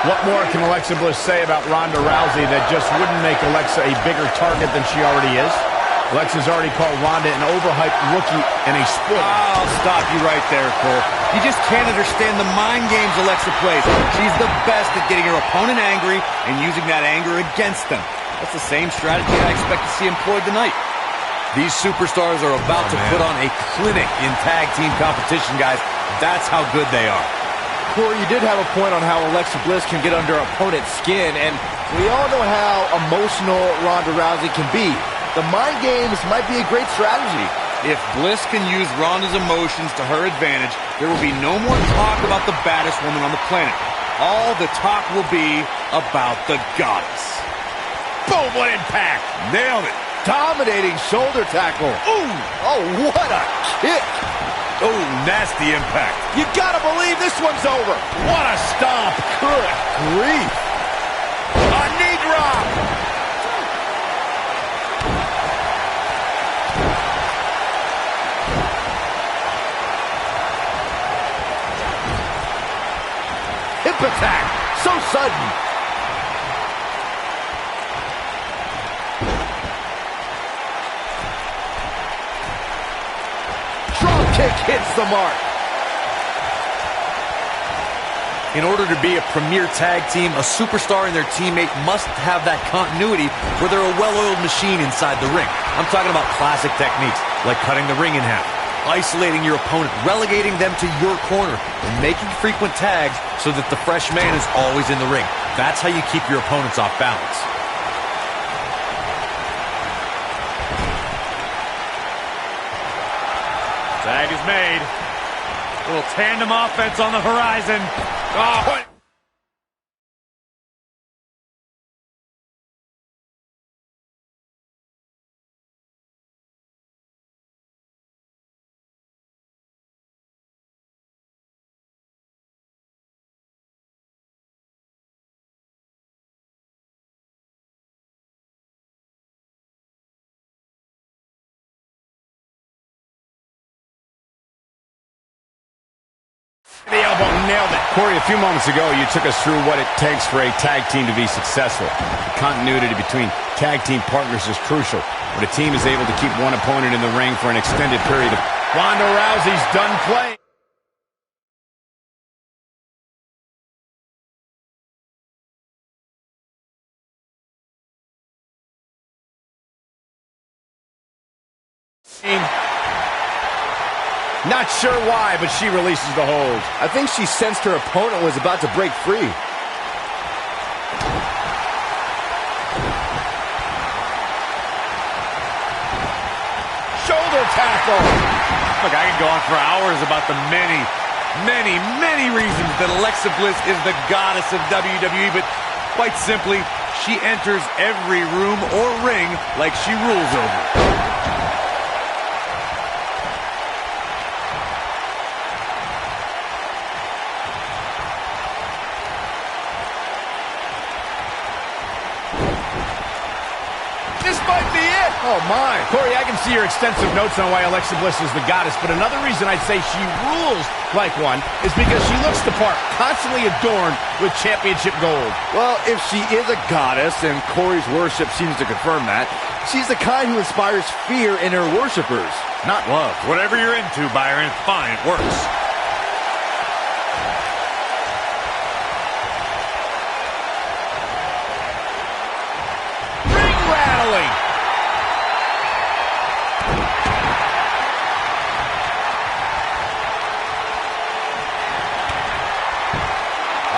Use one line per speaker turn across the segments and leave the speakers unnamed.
What more can Alexa Bliss say about Ronda Rousey that just wouldn't make Alexa a bigger target than she already is? Alexa's already called Ronda an overhyped rookie and a sport.
I'll stop you right there, Cole. You just can't understand the mind games Alexa plays. She's the best at getting her opponent angry and using that anger against them. That's the same strategy I expect to see employed tonight. These superstars are about to put on a clinic in tag team competition, guys. That's how good they are.
Corey, you did have a point on how Alexa Bliss can get under opponent's skin, and we all know how emotional Ronda Rousey can be. The mind games might be a great strategy.
If Bliss can use Ronda's emotions to her advantage, there will be no more talk about the baddest woman on the planet. All the talk will be about the goddess.
Boom, what impact!
Nailed it.
Dominating shoulder tackle.
Ooh!
Oh, what a kick!
Oh, nasty impact.
You gotta believe this one's over.
What a stomp!
Good grief.
A knee drop!
Hip attack. So sudden. Drop kick hits the mark.
In order to be a premier tag team, a superstar and their teammate must have that continuity where they're a well-oiled machine inside the ring. I'm talking about classic techniques, like cutting the ring in half, isolating your opponent, relegating them to your corner, and making frequent tags so that the fresh man is always in the ring. That's how you keep your opponents off balance.
Tag is made. Little tandem offense on the horizon. Oh.
The elbow nailed it. Corey, a few moments ago, you took us through what it takes for a tag team to be successful. The continuity between tag team partners is crucial. When a team is able to keep one opponent in the ring for an extended period of... Ronda Rousey's done playing. Not sure why, but she releases the hold.
I think she sensed her opponent was about to break free.
Shoulder tackle.
Look, I could go on for hours about the many reasons that Alexa Bliss is the goddess of WWE, but quite simply, she enters every room or ring like she rules over.
This might be it. Oh, my. Corey, I can see your extensive notes on why Alexa Bliss is the goddess, but another reason I'd say she rules like one is because she looks the part, constantly adorned with championship gold.
Well, if she is a goddess, and Corey's worship seems to confirm that, she's the kind who inspires fear in her worshipers, not love.
Whatever you're into, Byron, fine, it works.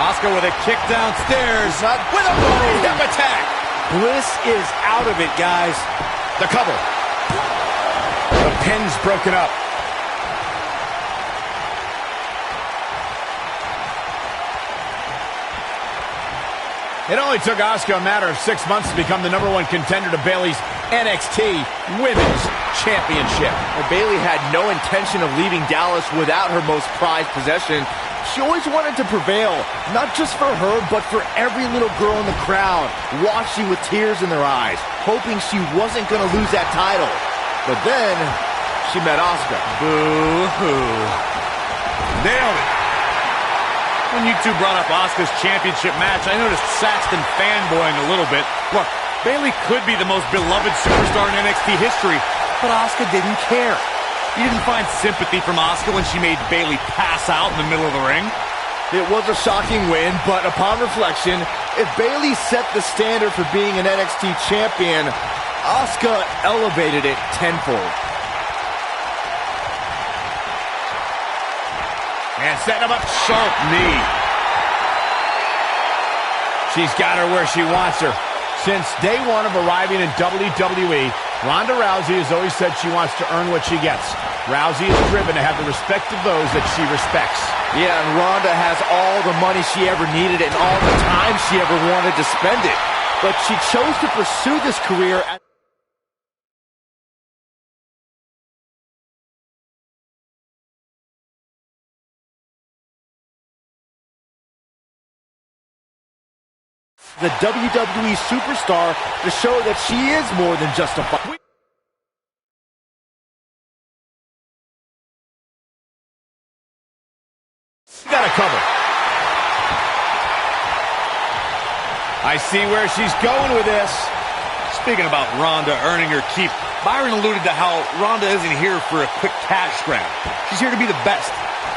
Asuka with a kick downstairs.
With a body hip attack.
Bliss is out of it, guys.
The cover. The pin's broken up. It only took Asuka a matter of 6 months to become the #1 contender to Bayley's NXT Women's Championship.
Well, Bayley had no intention of leaving Dallas without her most prized possession. She always wanted to prevail, not just for her, but for every little girl in the crowd, watching with tears in their eyes, hoping she wasn't going to lose that title. But then, she met Asuka.
Boo-hoo.
Nailed it.
When you two brought up Asuka's championship match, I noticed Saxton fanboying a little bit. Look, Bayley could be the most beloved superstar in NXT history, but Asuka didn't care. You didn't find sympathy from Asuka when she made Bayley pass out in the middle of the ring?
It was a shocking win, but upon reflection, if Bayley set the standard for being an NXT champion, Asuka elevated it tenfold.
And setting him up, sharp knee. She's got her where she wants her. Since day one of arriving in WWE, Ronda Rousey has always said she wants to earn what she gets. Rousey is driven to have the respect of those that she respects.
Yeah, and Ronda has all the money she ever needed and all the time she ever wanted to spend it. But she chose to pursue this career at the WWE superstar to show that she is more than just a fighter.
Got a cover. I see where she's going with this.
Speaking about Ronda earning her keep, Byron alluded to how Ronda isn't here for a quick cash grab. She's here to be the best.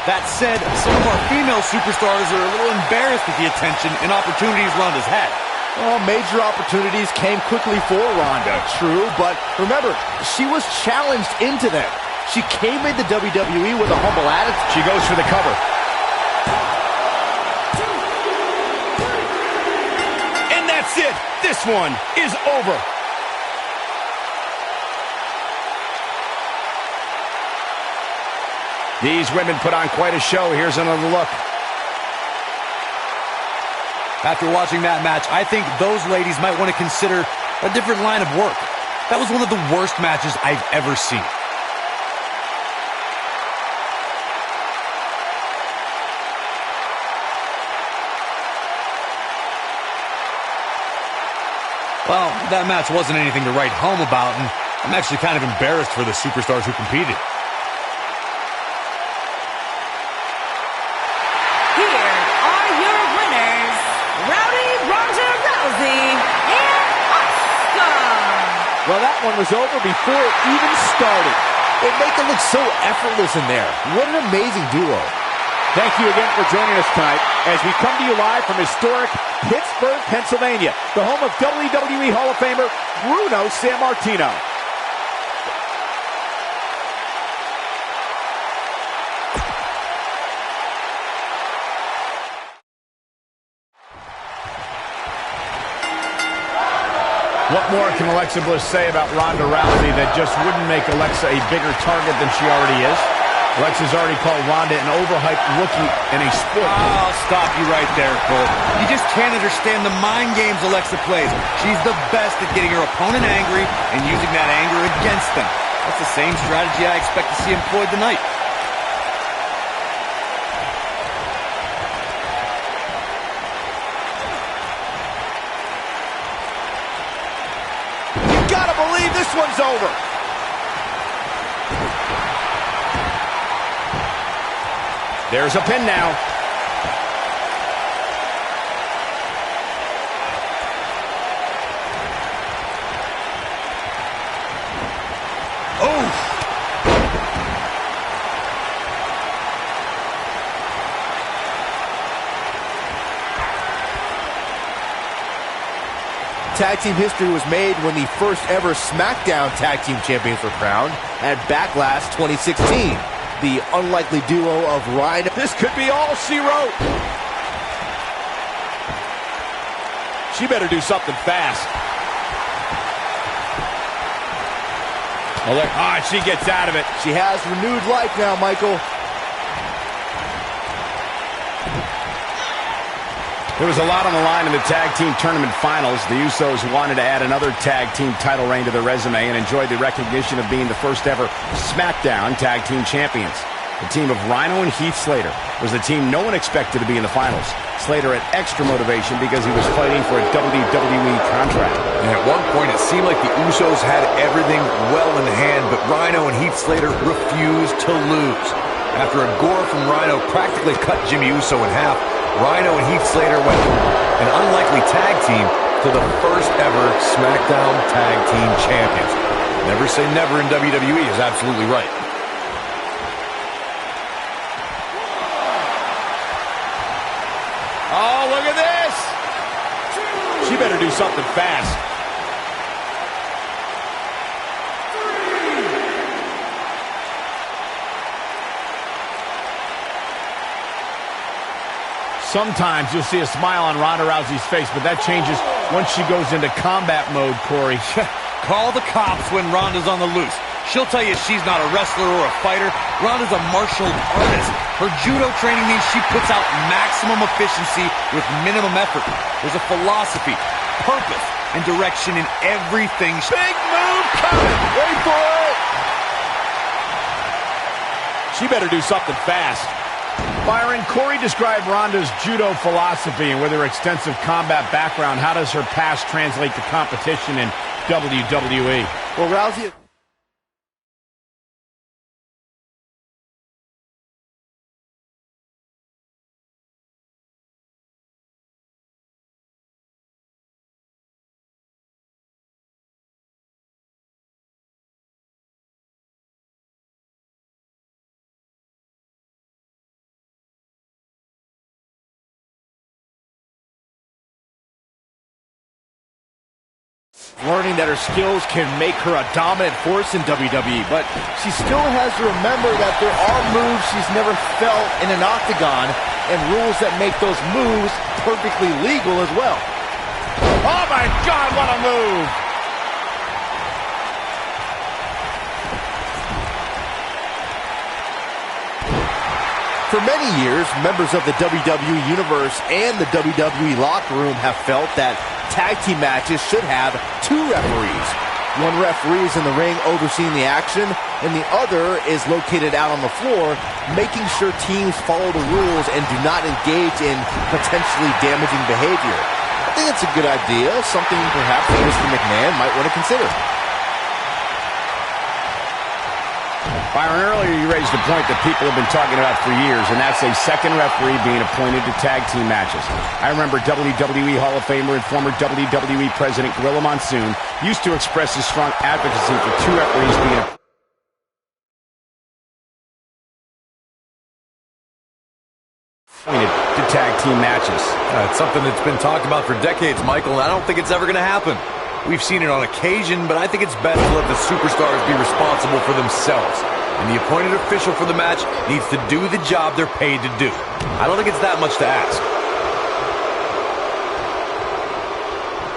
That said, some of our female superstars are a little embarrassed at the attention and opportunities Ronda's had.
Well, major opportunities came quickly for Ronda, true, but remember, she was challenged into them. She came into WWE with a humble attitude.
She goes for the cover. And that's it. This one is over. These women put on quite a show. Here's another look.
After watching that match, I think those ladies might want to consider a different line of work. That was one of the worst matches I've ever seen. Well, that match wasn't anything to write home about, and I'm actually kind of embarrassed for the superstars who competed.
Well, that one was over before it even started. They make it look so effortless in there. What an amazing duo.
Thank you again for joining us tonight as we come to you live from historic Pittsburgh, Pennsylvania, the home of WWE Hall of Famer Bruno Sammartino. What more can Alexa Bliss say about Ronda Rousey that just wouldn't make Alexa a bigger target than she already is? Alexa's already called Ronda an overhyped rookie in a sport.
I'll stop you right there, Cole. You just can't understand the mind games Alexa plays. She's the best at getting her opponent angry and using that anger against them. That's the same strategy I expect to see employed tonight.
Gotta believe this one's over. There's a pin now. Oh!
Tag team history was made when the first ever SmackDown Tag Team Champions were crowned at Backlash 2016. The unlikely duo of Rhino.
This could be all she wrote. She better do something fast. Oh, she gets out of it.
She has renewed life now, Michael.
There was a lot on the line in the tag team tournament finals. The Usos wanted to add another tag team title reign to their resume and enjoyed the recognition of being the first ever SmackDown tag team champions. The team of Rhino and Heath Slater was the team no one expected to be in the finals. Slater had extra motivation because he was fighting for a WWE contract.
And at one point, it seemed like the Usos had everything well in hand, but Rhino and Heath Slater refused to lose. After a gore from Rhino practically cut Jimmy Uso in half, Rhino and Heath Slater went from an unlikely tag team to the first ever SmackDown Tag Team Champions. Never say never in WWE is absolutely right.
Oh, look at this! She better do something fast. Sometimes you'll see a smile on Ronda Rousey's face, but that changes once she goes into combat mode, Corey.
Call the cops when Ronda's on the loose. She'll tell you she's not a wrestler or a fighter. Ronda's a martial artist. Her judo training means she puts out maximum efficiency with minimum effort. There's a philosophy, purpose, and direction in everything.
Big move coming. Wait for it.
She better do something fast. Byron, Corey described Ronda's judo philosophy, and with her extensive combat background, how does her past translate to competition in WWE?
Well, Rousey... learning that her skills can make her a dominant force in WWE, but she still has to remember that there are moves she's never felt in an octagon and rules that make those moves perfectly legal as well.
Oh my God, what a move!
For many years, members of the WWE Universe and the WWE locker room have felt that tag team matches should have two referees. One referee is in the ring overseeing the action, and the other is located out on the floor, making sure teams follow the rules and do not engage in potentially damaging behavior. I think it's a good idea, something perhaps Mr. McMahon might want to consider.
Byron, earlier you raised a point that people have been talking about for years, and that's a second referee being appointed to tag team matches. I remember WWE Hall of Famer and former WWE President Gorilla Monsoon used to express his strong advocacy for two referees being appointed to tag team matches.
It's something that's been talked about for decades, Michael, and I don't think it's ever going to happen. We've seen it on occasion, but I think it's best to let the superstars be responsible for themselves. And the appointed official for the match needs to do the job they're paid to do. I don't think it's that much to ask.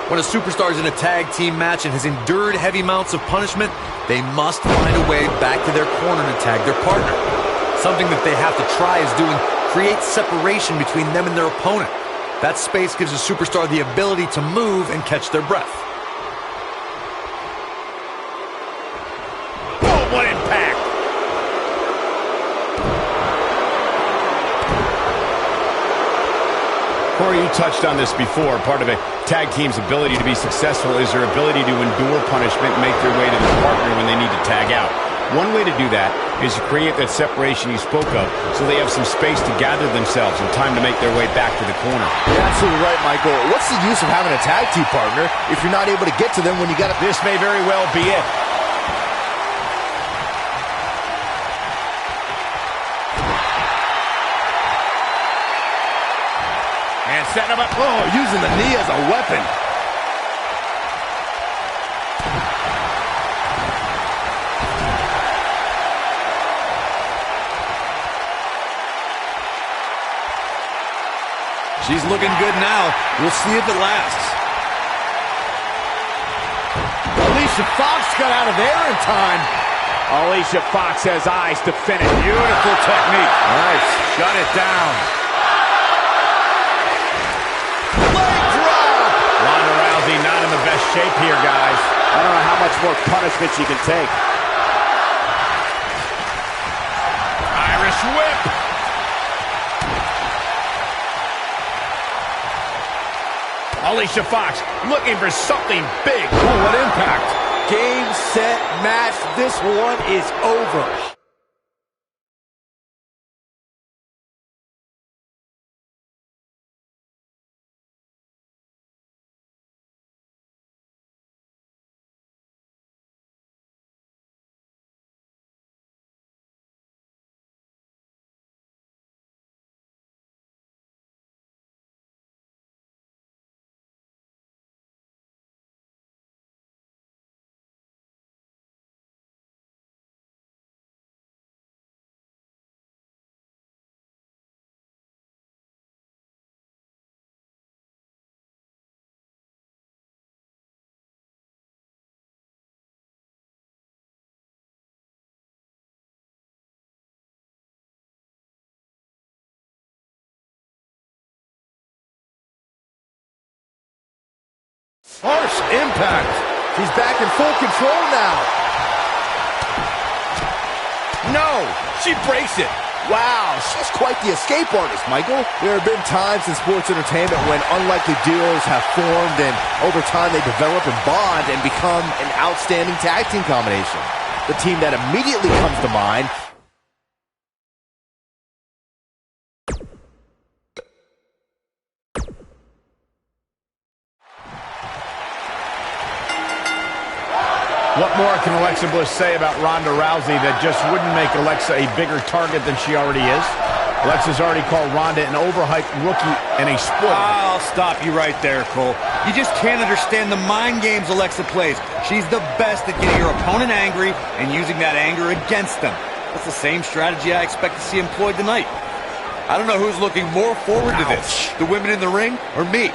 When a superstar is in a tag team match and has endured heavy amounts of punishment, they must find a way back to their corner to tag their partner. Something that they have to try is doing create separation between them and their opponent. That space gives a superstar the ability to move and catch their breath.
Oh, what impact! Corey, you touched on this before. Part of a tag team's ability to be successful is their ability to endure punishment and make their way to their partner when they need to tag out. One way to do that is to create that separation you spoke of so they have some space to gather themselves and time to make their way back to the corner.
You're absolutely right, Michael. What's the use of having a tag team partner if you're not able to get to them when you got to...
This may very well be it. And setting him up.
Oh, using the knee as a weapon.
She's looking good now. We'll see if it lasts.
Alicia Fox got out of there in time.
Alicia Fox has eyes to finish. Beautiful technique.
Nice. Shut it down.
Leg drop.
Ronda Rousey not in the best shape here, guys.
I don't know how much more punishment she can take.
Irish whip. Alicia Fox looking for something big. Oh, what impact.
Game, set, match. This one is over. Harsh impact. She's back in full control now.
No, she breaks it.
Wow, she's quite the escape artist, Michael. There have been times in sports entertainment when unlikely duos have formed, and over time they develop and bond and become an outstanding tag team combination. The team that immediately comes to mind.
What more can Alexa Bliss say about Ronda Rousey that just wouldn't make Alexa a bigger target than she already is? Alexa's already called Ronda an overhyped rookie and a spoiler.
I'll stop you right there, Cole. You just can't understand the mind games Alexa plays. She's the best at getting her opponent angry and using that anger against them. That's the same strategy I expect to see employed tonight. I don't know who's looking more forward to this, the women in the ring or me.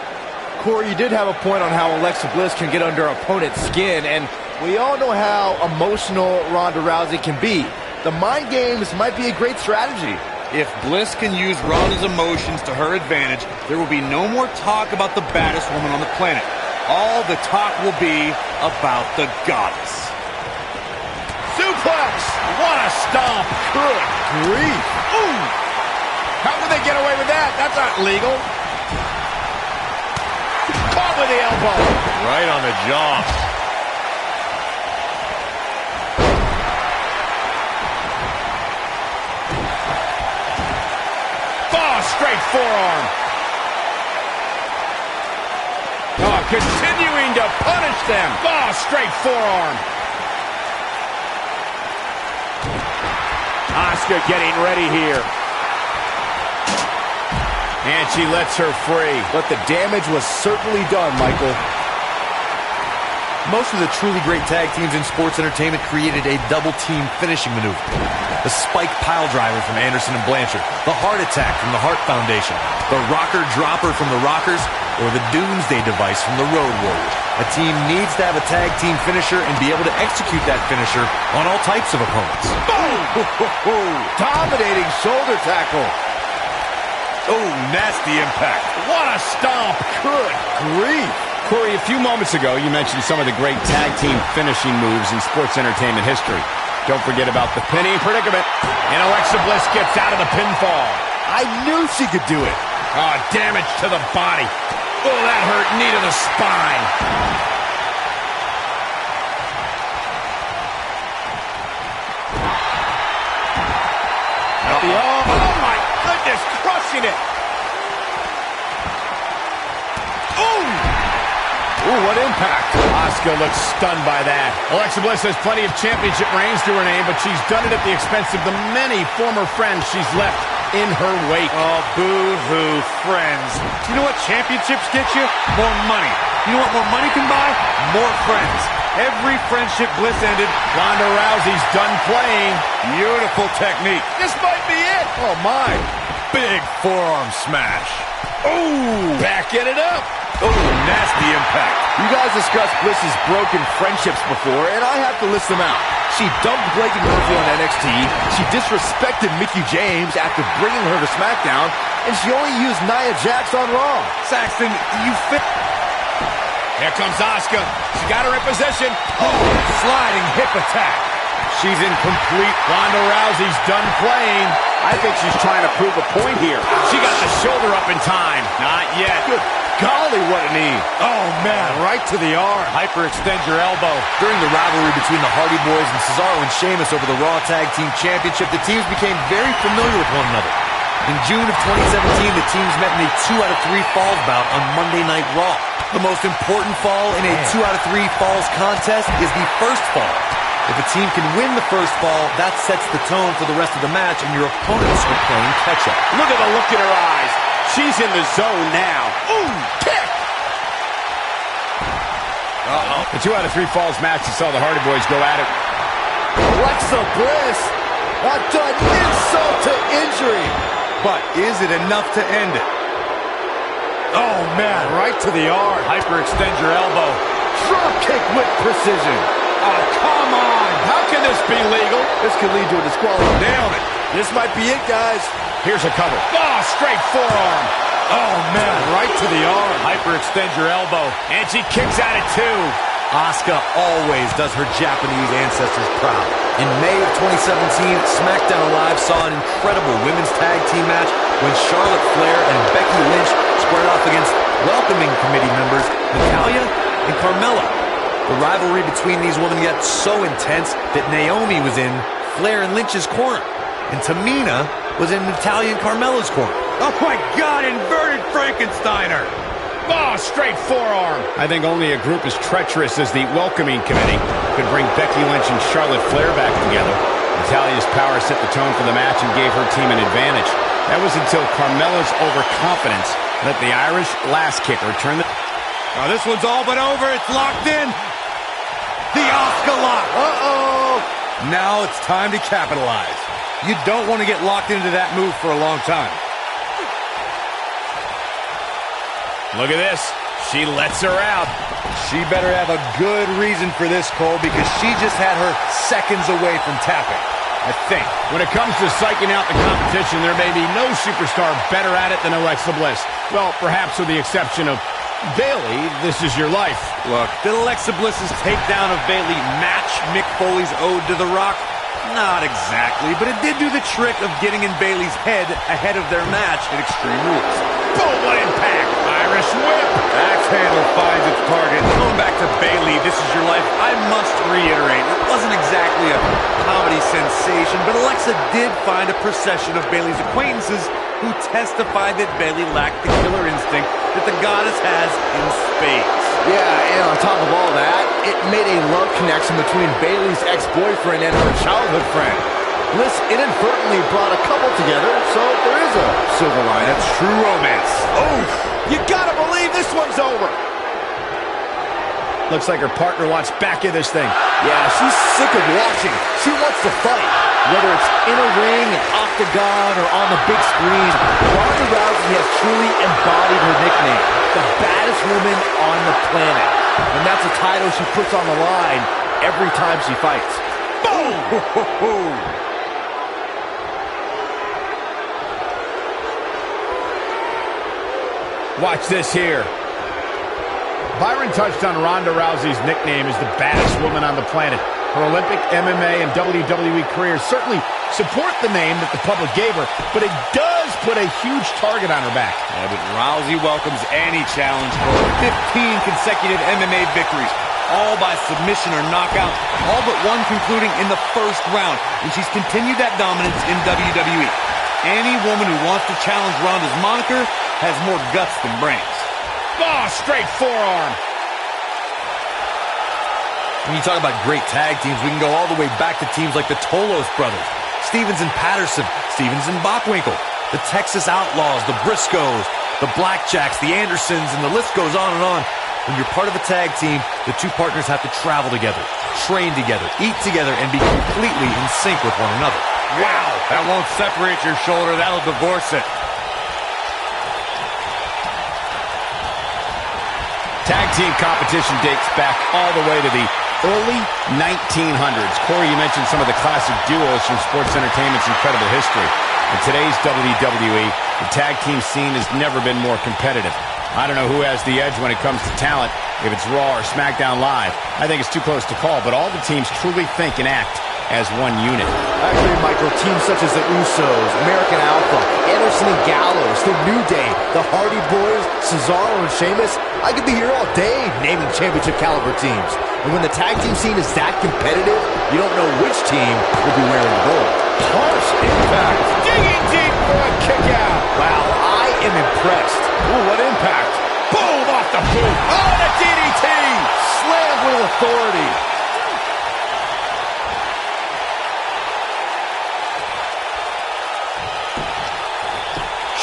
Corey, you did have a point on how Alexa Bliss can get under opponent's skin, and we all know how emotional Ronda Rousey can be. The mind games might be a great strategy.
If Bliss can use Ronda's emotions to her advantage, there will be no more talk about the baddest woman on the planet. All the talk will be about the goddess.
Suplex! What a stomp!
Good grief.
Ooh! How could they get away with that? That's not legal. Caught with the elbow.
Right on the jaw.
Straight forearm. Oh, continuing to punish them. Oh, straight forearm. Asuka getting ready here. And she lets her free.
But the damage was certainly done, Michael.
Most of the truly great tag teams in sports entertainment created a double-team finishing maneuver. The spike pile driver from Anderson and Blanchard, the heart attack from the Hart Foundation, the rocker dropper from the Rockers, or the Doomsday device from the Road Warriors. A team needs to have a tag team finisher and be able to execute that finisher on all types of opponents.
Boom! Dominating shoulder tackle.
Oh, nasty impact.
What a stomp.
Good grief.
Corey, a few moments ago, you mentioned some of the great tag team finishing moves in sports entertainment history. Don't forget about the pinning predicament. And Alexa Bliss gets out of the pinfall.
I knew she could do it.
Oh, damage to the body. Oh, that hurt. Knee to the spine. Oh, my goodness. Crushing it. Ooh, what impact. Asuka looks stunned by that. Alexa Bliss has plenty of championship reigns to her name, but she's done it at the expense of the many former friends she's left in her wake.
Oh, boo-hoo, friends. You know what championships get you? More money. You know what more money can buy? More friends. Every friendship Bliss ended,
Ronda Rousey's done playing.
beautiful technique.
This might be it.
Oh, my.
Big forearm smash.
Ooh, backing it up.
Oh, nasty impact.
You guys discussed Bliss's broken friendships before, and I have to list them out. She dumped Blake and Murphy on NXT. She disrespected Mickie James after bringing her to SmackDown, and she only used Nia Jax on Raw.
Saxton, you fit.
Here comes Asuka. She got her in position.
Oh, sliding hip attack.
She's in complete. Ronda Rousey's done playing.
I think she's trying to prove a point here.
She got the shoulder up in time. Not yet.
Good golly, what a knee.
Oh, man, right to the arm.
Hyperextend your elbow.
During the rivalry between the Hardy Boys and Cesaro and Sheamus over the Raw Tag Team Championship, the teams became very familiar with one another. In June of 2017, the teams met in a 2 out of 3 falls bout on Monday Night Raw. The most important fall in a 2 out of 3 falls contest is the first fall. If a team can win the first fall, that sets the tone for the rest of the match, and your opponents are playing catch-up.
Look at the look in her eyes. She's in the zone now. Ooh, kick! Uh-oh. The 2 out of 3 falls match, you saw the Hardy Boys go at it.
Alexa Bliss done insult to injury.
But is it enough to end it?
Oh, man, right to the arm.
Hyperextend your elbow.
Drop kick with precision.
Oh, come on. How can this be legal?
This could lead to a disqualification.
Nailed it.
This might be it, guys.
Here's a cover. Oh, straight forearm. Oh, man, right to to the arm.
Hyperextend your elbow.
And she kicks out at 2.
Asuka always does her Japanese ancestors proud. In May of 2017, SmackDown Live saw an incredible women's tag team match when Charlotte Flair and Becky Lynch squared off against welcoming committee members Natalya and Carmella. The rivalry between these women got so intense that Naomi was in Flair and Lynch's corner, and Tamina was in Natalya and Carmella's corner.
Oh my God, inverted Frankensteiner.
Oh, straight forearm. I think only a group as treacherous as the welcoming committee could bring Becky Lynch and Charlotte Flair back together. Natalya's power set the tone for the match and gave her team an advantage. That was until Carmella's overconfidence let the Irish last kicker turn the...
Oh, this one's all but over. It's locked in. The Asuka lock.
Uh-oh.
Now it's time to capitalize. You don't want to get locked into that move for a long time.
Look at this. She lets her out.
She better have a good reason for this, Cole, because she just had her seconds away from tapping, I think.
When it comes to psyching out the competition, there may be no superstar better at it than Alexa Bliss. Well, perhaps with the exception of Bayley, this is your life.
Look, did Alexa Bliss's takedown of Bayley match Mick Foley's ode to The Rock? Not exactly, but it did do the trick of getting in Bayley's head ahead of their match at Extreme Rules.
Boom, what impact! Irish whip!
Axe handle finds its target. Going back to Bayley, this is your life. I must reiterate, it wasn't exactly a comedy sensation, but Alexa did find a procession of Bayley's acquaintances who testified that Bayley lacked the killer instinct that the goddess has in spades.
Yeah, and on top of all that, it made a love connection between Bayley's ex-boyfriend and her childhood friend. Bliss inadvertently brought a couple together, so there is a silver lining.
That's true romance.
Oh, you gotta believe this one's over.
Looks like her partner wants back in this thing.
Yeah, she's sick of watching. She wants to fight. Whether it's in a ring, an octagon, or on the big screen, Ronda Rousey has truly embodied her nickname, the baddest woman on the planet. And that's a title she puts on the line every time she fights.
Boom!
Watch this here. Byron touched on Ronda Rousey's nickname as the baddest woman on the planet. Her Olympic, MMA, and WWE careers certainly support the name that the public gave her, but it does put a huge target on her back.
Yeah, but Rousey welcomes any challenge for 15 consecutive MMA victories, all by submission or knockout, all but one concluding in the first round, and she's continued that dominance in WWE. Any woman who wants to challenge Ronda's moniker has more guts than brains.
Oh, straight forearm.
When you talk about great tag teams, we can go all the way back to teams like the Tolos brothers, Stevens and Patterson, Stevens and Bockwinkel, the Texas Outlaws, the Briscoes, the Blackjacks, the Andersons, and the list goes on and on. When you're part of a tag team, the two partners have to travel together, train together, eat together, and be completely in sync with one another.
Wow, that won't separate your shoulder, that'll divorce it.
Tag team competition dates back all the way to the early 1900s. Corey, you mentioned some of the classic duos from sports entertainment's incredible history. In today's WWE, the tag team scene has never been more competitive. I don't know who has the edge when it comes to talent, if it's Raw or SmackDown Live. I think it's too close to call, but all the teams truly think and act as one unit.
Actually, Michael, teams such as the Usos, American Alpha, Anderson and Gallows, the New Day, the Hardy Boys, Cesaro and Sheamus, I could be here all day naming championship caliber teams. And when the tag team scene is that competitive, you don't know which team will be wearing the gold.
Harsh impact. Digging deep for a kick out.
Wow, I am impressed.
Ooh, what impact. Boom, off the boot. Oh, the DDT.
Slammed with authority.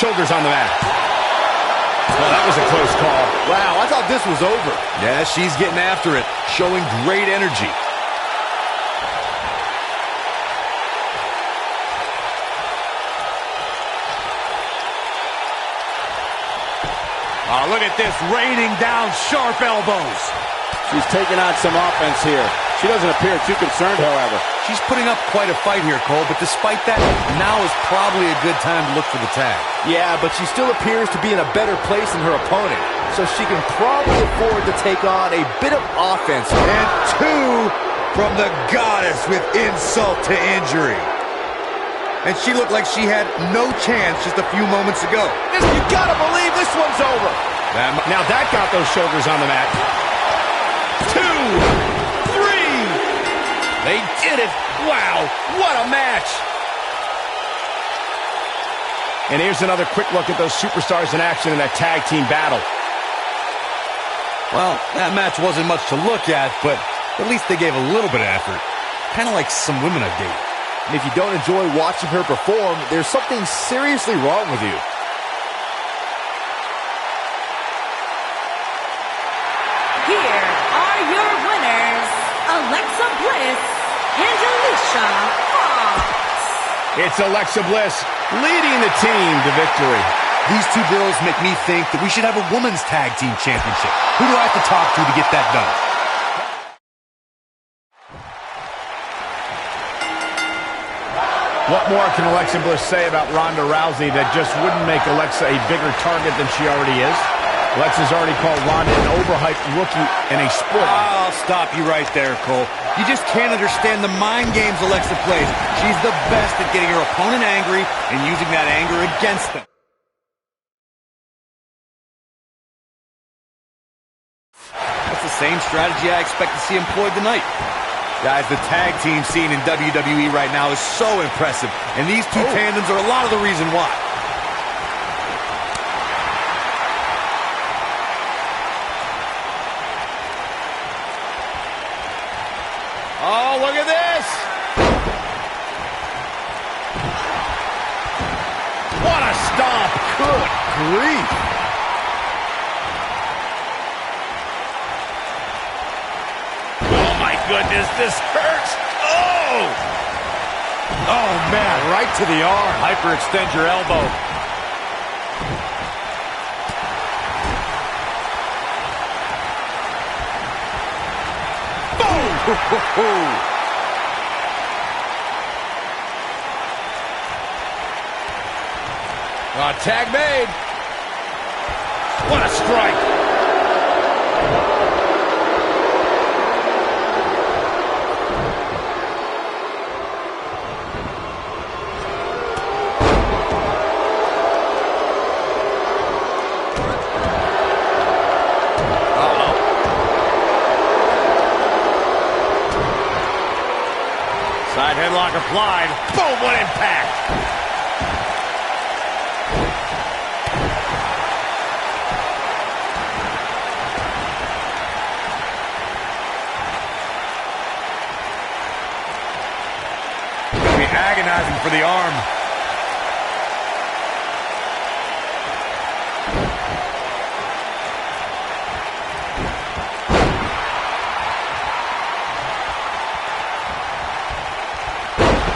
Shoulders on the mat. Well, that was a close call.
Wow, I thought this was over.
Yeah, she's getting after it, showing great energy.
Oh, look at this, raining down sharp elbows.
She's taking on some offense here. She doesn't appear too concerned, however.
She's putting up quite a fight here, Cole, but despite that, now is probably a good time to look for the tag.
Yeah, but she still appears to be in a better place than her opponent, so she can probably afford to take on a bit of offense.
And two from the goddess with insult to injury. And she looked like she had no chance just a few moments ago.
You gotta believe this one's over.
Now that got those shoulders on the mat. 2, 3. They did it. Wow, what a match. And here's another quick look at those superstars in action in that tag team battle.
Well, that match wasn't much to look at, but at least they gave a little bit of effort. Kind of like some women I've dated.
And if you don't enjoy watching her perform, there's something seriously wrong with you.
Here are your winners, Alexa Bliss and Alicia Fox.
It's Alexa Bliss leading the team to victory.
These two girls make me think that we should have a women's tag team championship. Who do I have to talk to get that done?
What more can Alexa Bliss say about Ronda Rousey that just wouldn't make Alexa a bigger target than she already is? Alexa's already called Ronda an overhyped rookie in a sport.
I'll stop you right there, Cole. You just can't understand the mind games Alexa plays. She's the best at getting her opponent angry and using that anger against them. That's the same strategy I expect to see employed tonight. Guys, the tag team scene in WWE right now is so impressive, and these two tandems are a lot of the reason why.
Oh, look at this! What a stomp! Good grief! Oh, my goodness, this hurts! Oh! Oh, man, right to the arm.
Hyperextend your elbow.
Tag made. What a strike.
Side headlock applied.
Boom, what impact.
Agonizing for the arm.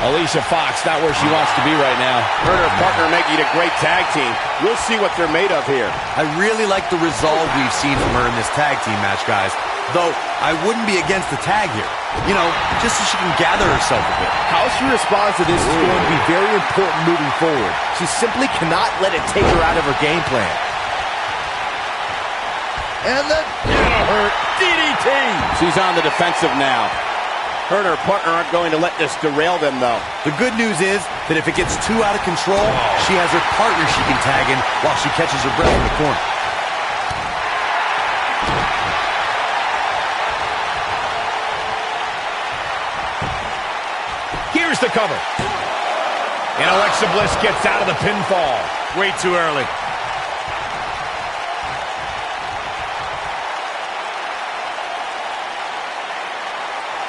Alicia Fox, not where she wants to be right now. Her and her partner making a great tag team. We'll see what they're made of here.
I really like the resolve we've seen from her in this tag team match, guys. Though, I wouldn't be against the tag here. You know, just so she can gather herself a bit.
How she responds to this is going to be very important moving forward. She simply cannot let it take her out of her game plan. And the hurt DDT.
She's on the defensive now. Her and her partner aren't going to let this derail them, though.
The good news is that if it gets too out of control, she has her partner she can tag in while she catches her breath in the corner.
Here's the cover. And Alexa Bliss gets out of the pinfall.
Way too early.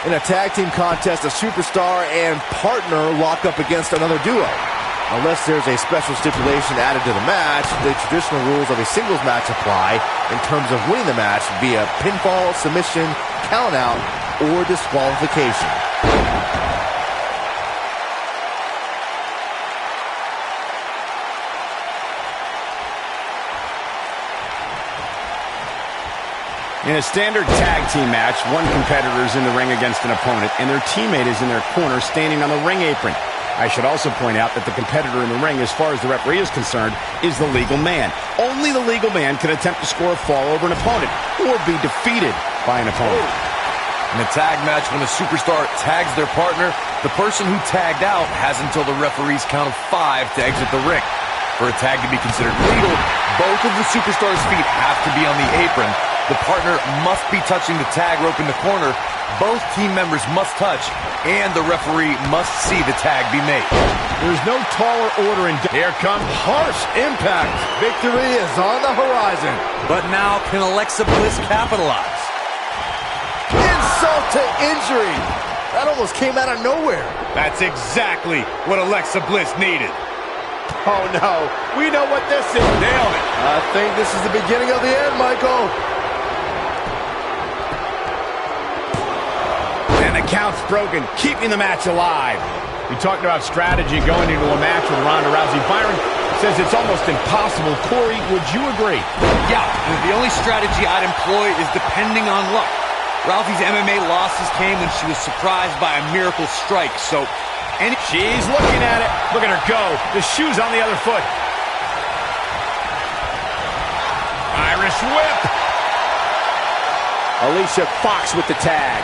In a tag team contest, a superstar and partner lock up against another duo. Unless there's a special stipulation added to the match, the traditional rules of a singles match apply in terms of winning the match via pinfall, submission, countout, or disqualification.
In a standard tag team match, one competitor is in the ring against an opponent, and their teammate is in their corner standing on the ring apron. I should also point out that the competitor in the ring, as far as the referee is concerned, is the legal man. Only the legal man can attempt to score a fall over an opponent or be defeated by an opponent.
In a tag match, when a superstar tags their partner, the person who tagged out has until the referee's count of 5 to exit the ring. For a tag to be considered legal, both of the superstar's feet have to be on the apron. The partner must be touching the tag rope in the corner. Both team members must touch, and the referee must see the tag be made.
There's no taller order in... Here comes harsh impact. Victory is on the horizon.
But now, can Alexa Bliss capitalize?
Insult to injury. That almost came out of nowhere.
That's exactly what Alexa Bliss needed.
Oh, no. We know what this is.
Nailed it.
I think this is the beginning of the end, Michael.
And the count's broken, keeping the match alive. We talked about strategy going into a match with Ronda Rousey. Byron says it's almost impossible. Corey, would you agree?
Yeah, the only strategy I'd employ is depending on luck. Rousey's MMA losses came when she was surprised by a miracle strike, so...
She's looking at it. Look at her go. The shoe's on the other foot. Irish whip. Alicia Fox with the tag.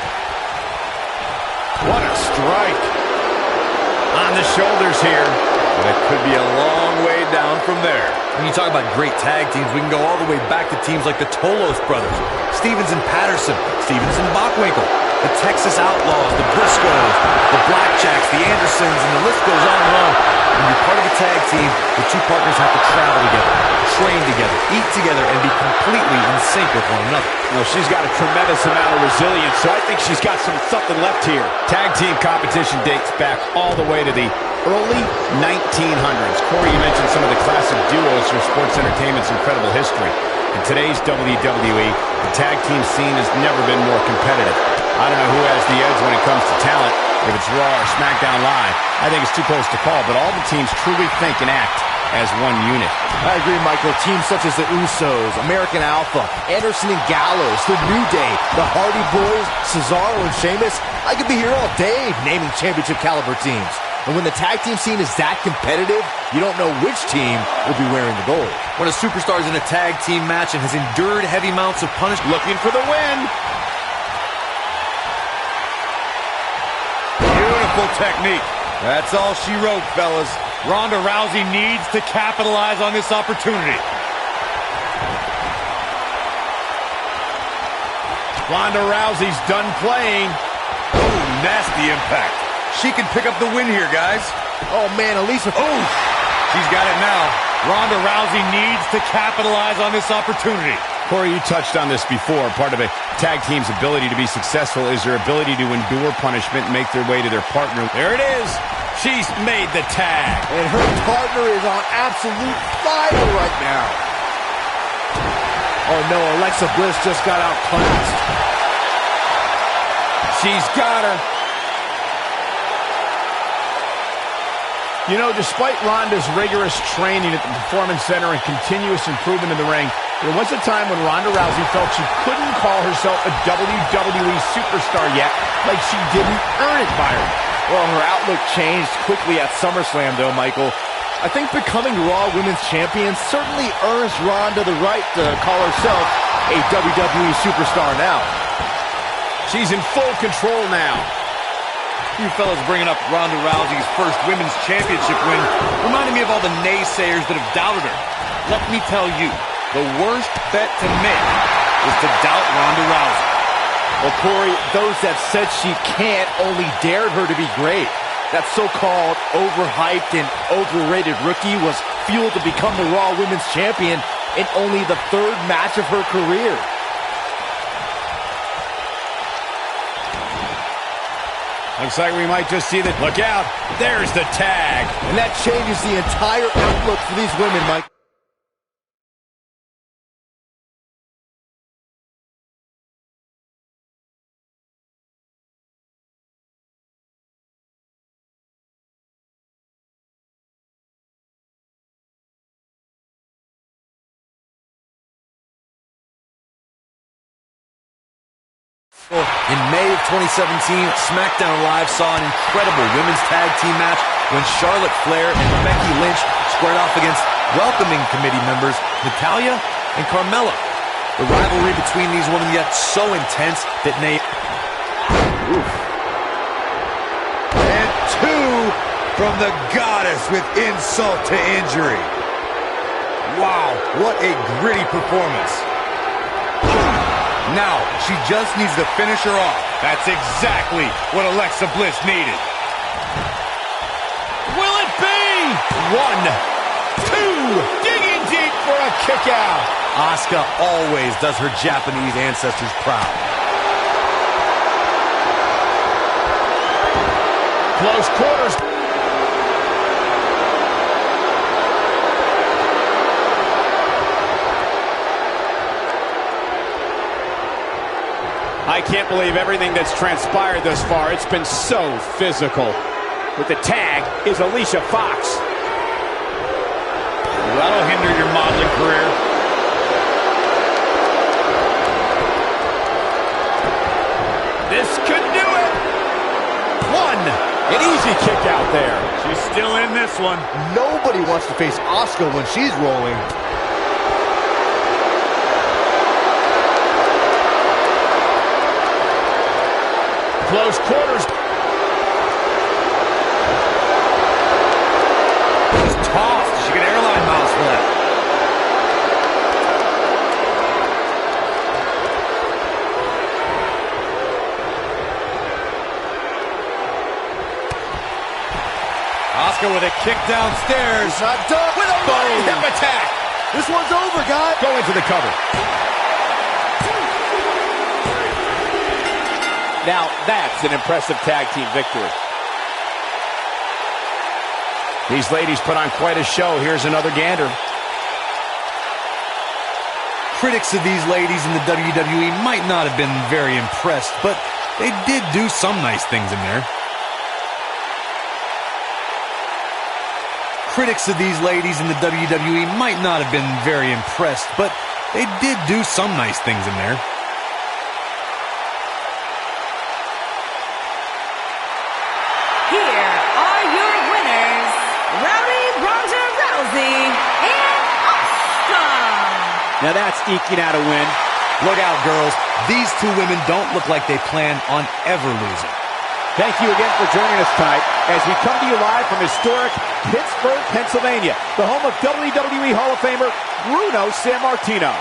What a strike.
On the shoulders here.
But it could be a long way down from there. When you talk about great tag teams, we can go all the way back to teams like the Tolos brothers, Stevens and Patterson, Stevens and Bockwinkel, the Texas Outlaws, the Briscoes, the Blackjacks, the Andersons, and the list goes on and on. When you're part of a tag team, the two partners have to travel together, train together, eat together, and be completely in sync with one another.
Well, she's got a tremendous amount of resilience, so I think she's got something left here. Tag team competition dates back all the way to the early 1900s. Corey, you mentioned some of the classic duos from sports entertainment's incredible history. In today's WWE, the tag team scene has never been more competitive. I don't know who has the edge when it comes to talent, if it's Raw or SmackDown Live. I think it's too close to call, but all the teams truly think and act as one unit.
I agree, Michael. Teams such as the Usos, American Alpha, Anderson and Gallows, The New Day, the Hardy Boys, Cesaro and Sheamus. I could be here all day naming championship caliber teams. And when the tag team scene is that competitive, you don't know which team will be wearing the gold.
When a superstar is in a tag team match and has endured heavy amounts of punishment,
Looking for the win.
Beautiful technique. That's all she wrote, fellas. Ronda Rousey needs to capitalize on this opportunity.
Ronda Rousey's done playing.
Oh, nasty impact. She can pick up the win here, guys.
Oh, man, Alicia.
Oh, she's got it now. Ronda Rousey needs to capitalize on this opportunity.
Corey, you touched on this before. Part of a tag team's ability to be successful is their ability to endure punishment and make their way to their partner. There it is. She's made the tag.
And her partner is on absolute fire right now. Oh, no, Alexa Bliss just got outclassed.
She's got her. You know, despite Ronda's rigorous training at the Performance Center and continuous improvement in the ring, there was a time when Ronda Rousey felt she couldn't call herself a WWE superstar yet, like she didn't earn it, Byron.
Well, her outlook changed quickly at SummerSlam, though, Michael. I think becoming Raw Women's Champion certainly earns Ronda the right to call herself a WWE superstar now.
She's in full control now.
You fellas bringing up Ronda Rousey's first women's championship win reminded me of all the naysayers that have doubted her. Let me tell you, the worst bet to make is to doubt Ronda Rousey.
Well, Corey, those that said she can't only dared her to be great. That so-called overhyped and overrated rookie was fueled to become the Raw Women's Champion in only the third match of her career.
Looks like we might just see the... Look out. There's the tag.
And that changes the entire outlook for these women, Mike.
In May of 2017, SmackDown Live saw an incredible women's tag team match when Charlotte Flair and Becky Lynch squared off against welcoming committee members Natalya and Carmella. The rivalry between these women got so intense that
And two from the goddess with insult to injury. Wow, what a gritty performance. Now, she just needs to finish her off. That's exactly what Alexa Bliss needed.
Will it be? 1, 2, digging deep for a kick out.
Asuka always does her Japanese ancestors proud.
Close quarters. I can't believe everything that's transpired thus far. It's been so physical. With the tag is Alicia Fox.
That'll hinder your modeling career.
This could do it. 1. An easy kick out there.
She's still in this one.
Nobody wants to face Asuka when she's rolling.
Close quarters.
She's tossed. She get airline miles for that. Asuka with a kick downstairs.
It's not done.
With a running hip attack.
This one's over, guys.
Going for the cover. Now, that's an impressive tag team victory. These ladies put on quite a show. Here's another gander.
Critics of these ladies in the WWE might not have been very impressed, but they did do some nice things in there. Critics of these ladies in the WWE might not have been very impressed, but they did do some nice things in there.
Here are your winners, Ronda Rousey and Asuka.
Now that's eking out a win.
Look out, girls. These two women don't look like they plan on ever losing.
Thank you again for joining us tonight as we come to you live from historic Pittsburgh, Pennsylvania, the home of WWE Hall of Famer Bruno Sammartino.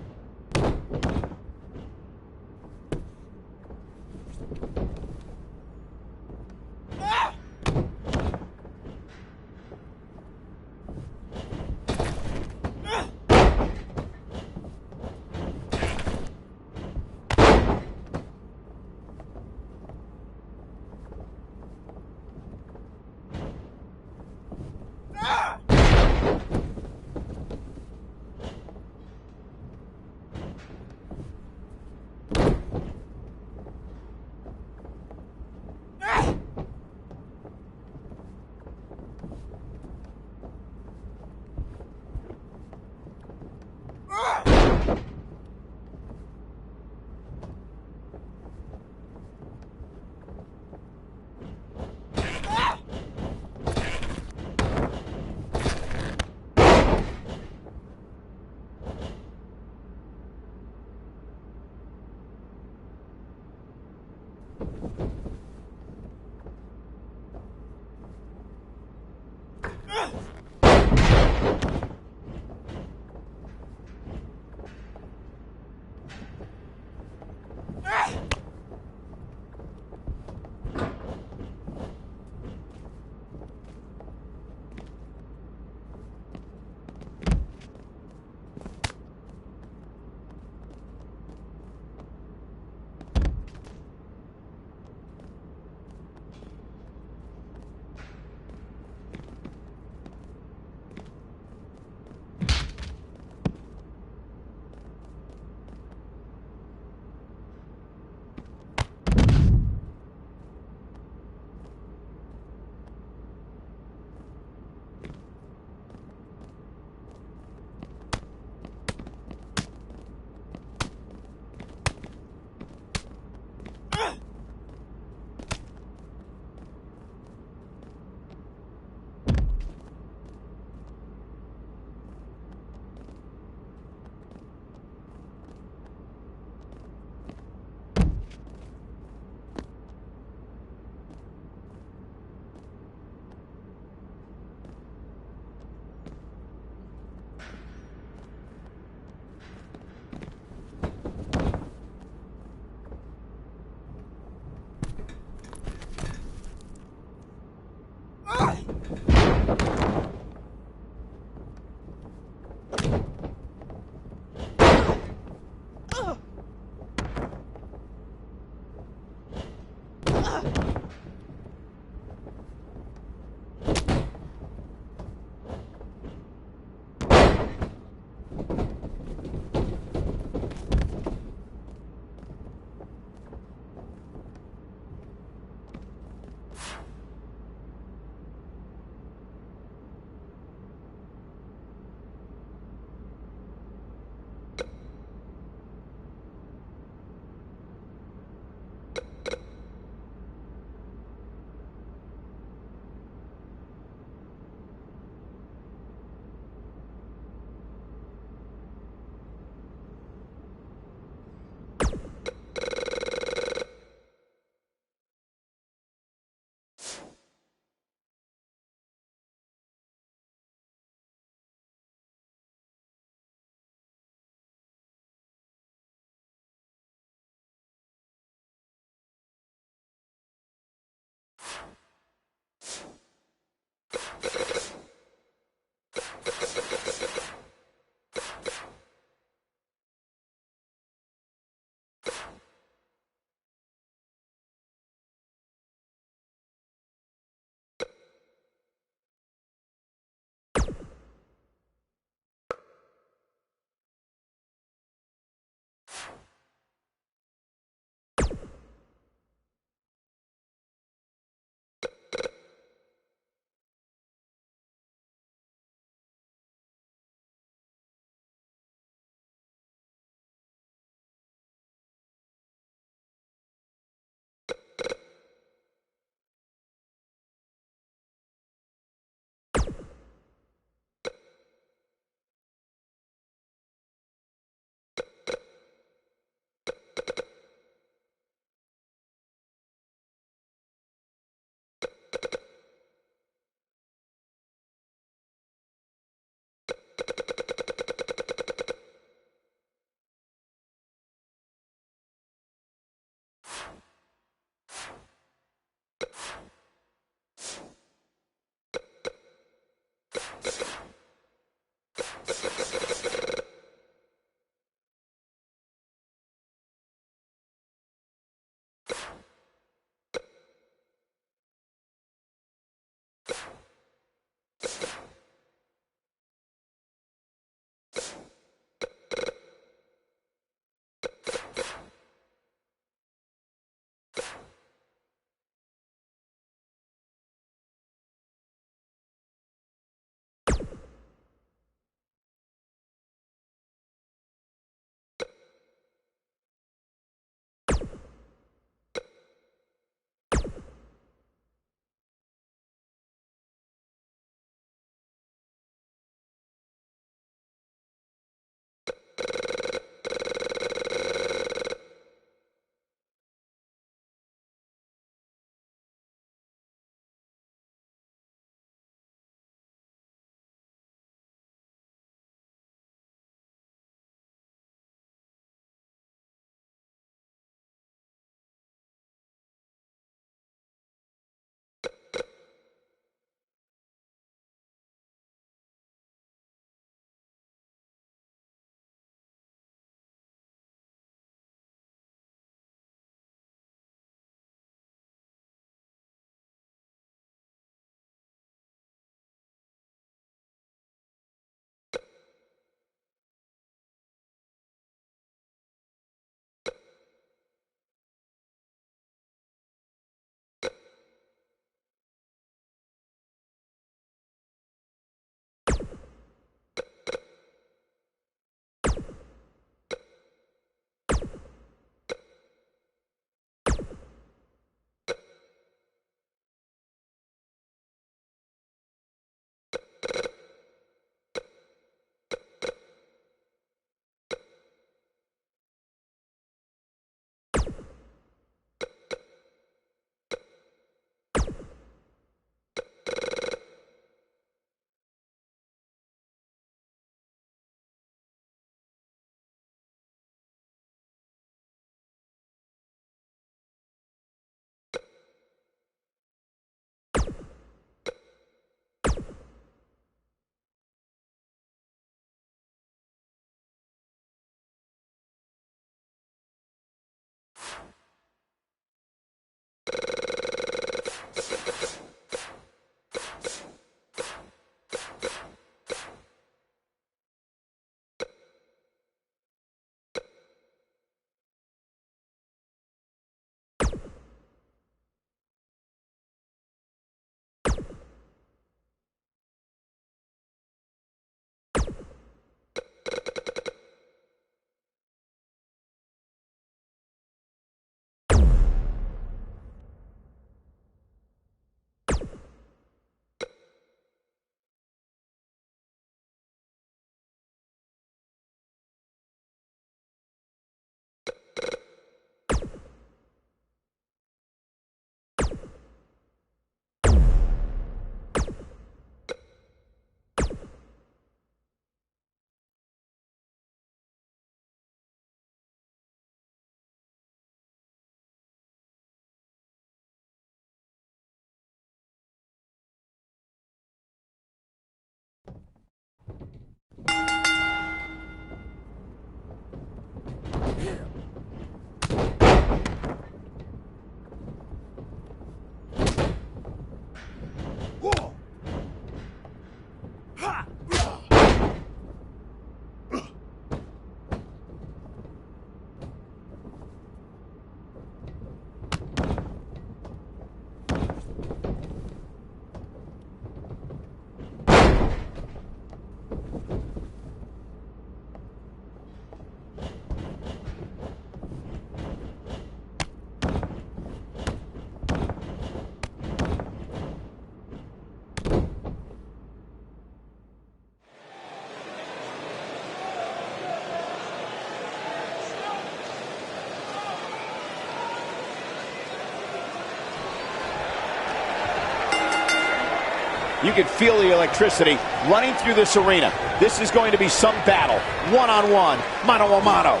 You can feel the electricity running through this arena. This is going to be some battle. One-on-one, mano-a-mano.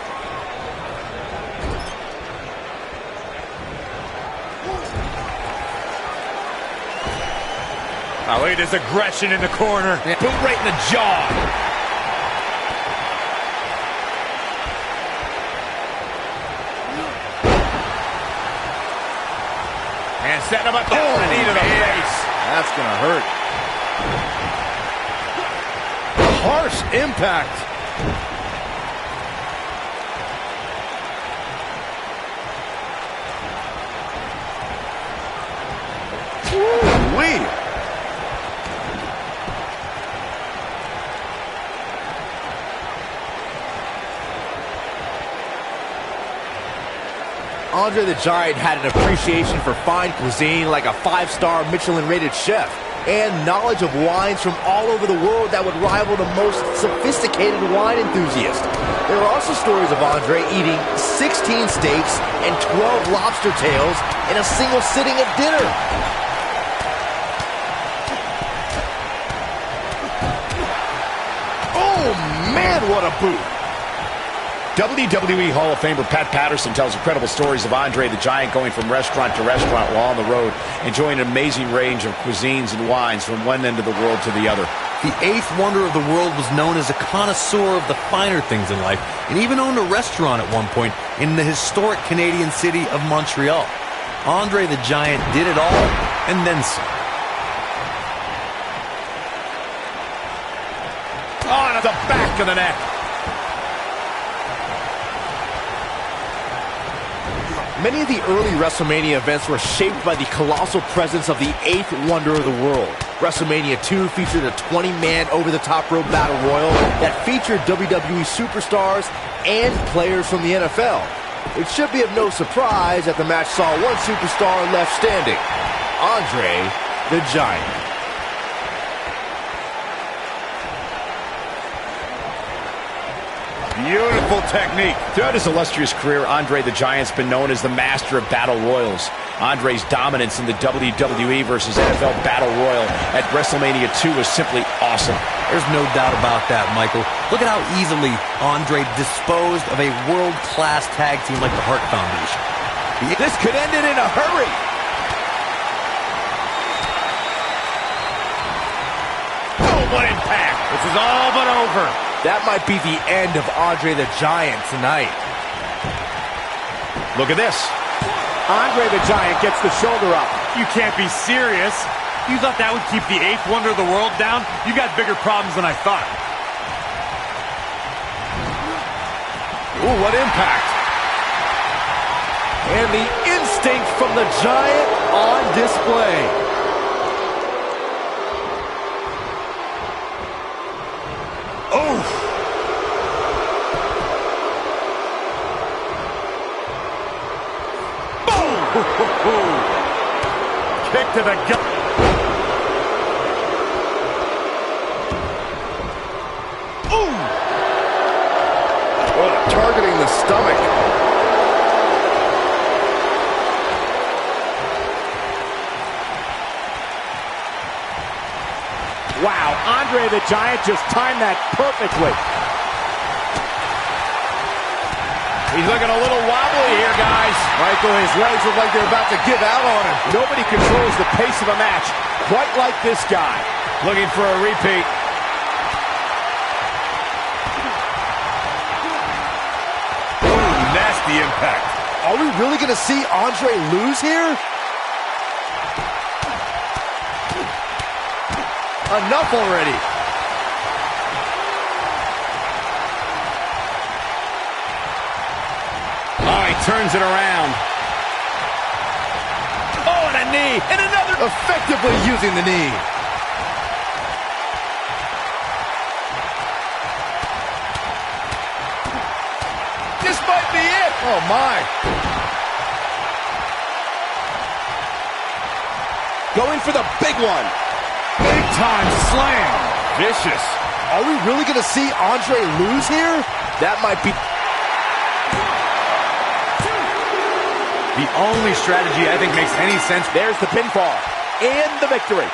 Oh, look at this aggression in the corner.
Boot right in the jaw.
And setting him up there for a knee to the face.
That's gonna hurt. Harsh impact. Woo-wee. Andre the Giant had an appreciation for fine cuisine like a 5-star Michelin-rated chef, and knowledge of wines from all over the world that would rival the most sophisticated wine enthusiast. There are also stories of Andre eating 16 steaks and 12 lobster tails in a single sitting at dinner. Oh man, what a boot!
WWE Hall of Famer Pat Patterson tells incredible stories of Andre the Giant going from restaurant to restaurant while on the road, enjoying an amazing range of cuisines and wines from one end of the world to the other.
The 8th wonder of the world was known as a connoisseur of the finer things in life, and even owned a restaurant at one point in the historic Canadian city of Montreal. Andre the Giant did it all, and then some.
On to the back of the neck.
Many of the early WrestleMania events were shaped by the colossal presence of the 8th wonder of the world. WrestleMania 2 featured a 20-man over-the-top rope battle royal that featured WWE superstars and players from the NFL. It should be of no surprise that the match saw one superstar left standing, Andre the Giant.
Beautiful technique.
Throughout his illustrious career, Andre the Giant's been known as the master of battle royals. Andre's dominance in the WWE versus NFL Battle Royal at WrestleMania 2 was simply awesome.
There's no doubt about that, Michael. Look at how easily Andre disposed of a world-class tag team like the Hart Foundation.
This could end it in a hurry.
Oh, what impact. This is all but over.
That might be the end of Andre the Giant tonight.
Look at this.
Andre the Giant gets the shoulder up.
You can't be serious. You thought that would keep the 8th wonder of the world down? You got bigger problems than I thought.
Ooh, what impact. And the instinct from the Giant on display.
Kick to the gut.
Ooh! Oh, targeting the stomach.
Wow, Andre the Giant just timed that perfectly. He's looking a little wobbly here, guys.
Michael, his legs look like they're about to give out on him.
Nobody controls the pace of a match quite like this guy. Looking for a repeat.
Ooh, nasty impact.
Are we really going to see Andre lose here? Enough already.
Oh, he turns it around.
Oh, and a knee. And another. Effectively using the knee. This might be it. Oh, my. Going for the big one.
Big time slam.
Vicious. Are we really going to see Andre lose here? That might be...
The only strategy I think makes any sense.
There's the pinfall and the victory.